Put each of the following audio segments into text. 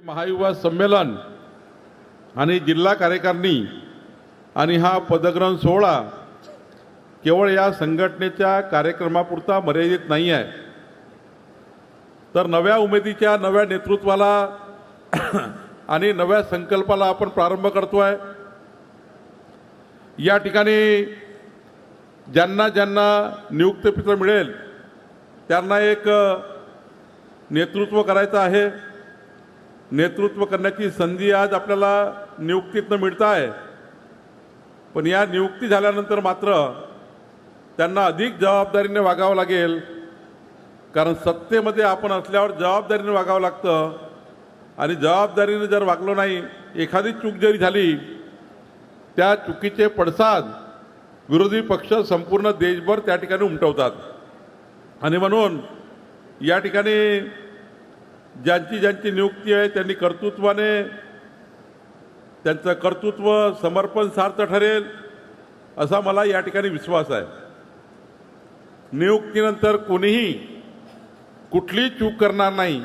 महायुवा संमेलन आणि जिल्हा कार्यकारिणी आणि हा पदग्रहण सोहळा केवळ या संघटनेच्या कार्यक्रमापुरता मर्यादित नाही आहे, तर नव्या उमेदीच्या नव्या नेतृत्वाला आणि नव्या संकल्पाला आपण प्रारंभ करतोय। या ठिकाणी ज्यांना ज्यांना नियुक्तीपत्र मिळेल त्यांना एक नेतृत्व करायचं आहे। नेतृत्व करण्याची संधी आज आपल्याला नियुक्तीतनं मिळत आहे, पण या नियुक्ती झाल्यानंतर मात्र त्यांना अधिक जबाबदारीने वागावं लागेल, कारण सत्तेमध्ये आपण असल्यावर जबाबदारीने वागावं लागतं आणि जबाबदारीने जर वागलो नाही, एखादी चूक जरी झाली त्या चुकीचे पडसाद विरोधी पक्ष संपूर्ण देशभर त्या ठिकाणी उमटवतात। आणि म्हणून या ठिकाणी ज्यांची ज्यांची नियुक्ती आहे त्यांनी कर्तृत्वाने त्यांचं कर्तृत्व समर्पण सार्थ ठरेल असा मला या ठिकाणी विश्वास आहे। नियुक्तीनंतर कोणीही कुठली चूक करणार नाही,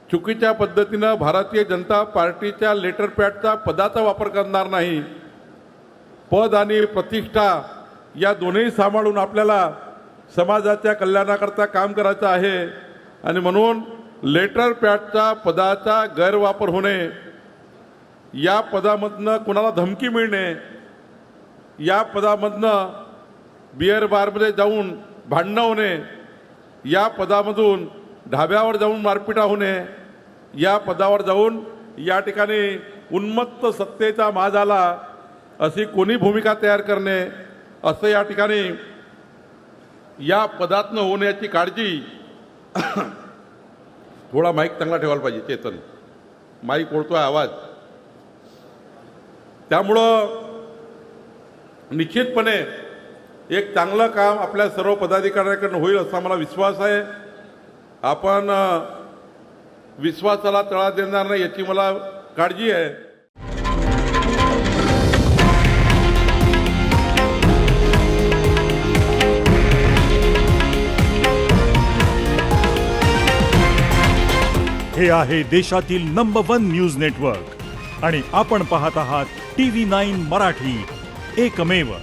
चुकीच्या पद्धतीनं भारतीय जनता पार्टीच्या लेटर पॅडचा पदाचा वापर करणार नाही। पद आणि प्रतिष्ठा या दोन्ही सांभाळून आपल्याला समाजाच्या कल्याणाकरता काम करायचं आहे आणि म्हणून लेटर पॅडचा पदाचा गैरवापर होणे, या पदामधनं कोणाला धमकी मिळणे, या पदामधनं बिअर बारमध्ये जाऊन भांडणं होणे, या पदामधून ढाब्यावर जाऊन मारपिटा होणे, या पदावर जाऊन या ठिकाणी उन्मत्त सत्तेचा माज आला अशी कोणी भूमिका तयार करणे, असं या ठिकाणी या पदातनं होण्याची काळजी थोडा माईक चांगला ठेवायला पाहिजे। चेतन माईक ओळतोय आवाज, त्यामुळं निश्चितपणे एक चांगलं काम आपल्या सर्व पदाधिकाऱ्यांकडून होईल असा मला विश्वास आहे। आपण विश्वासाला तडा देणार नाही याची मला काळजी आहे। हे आहे देशातील नंबर 1 न्यूज नेटवर्क आणि आपण पाहत आहात TV9 मराठी, एकमेव।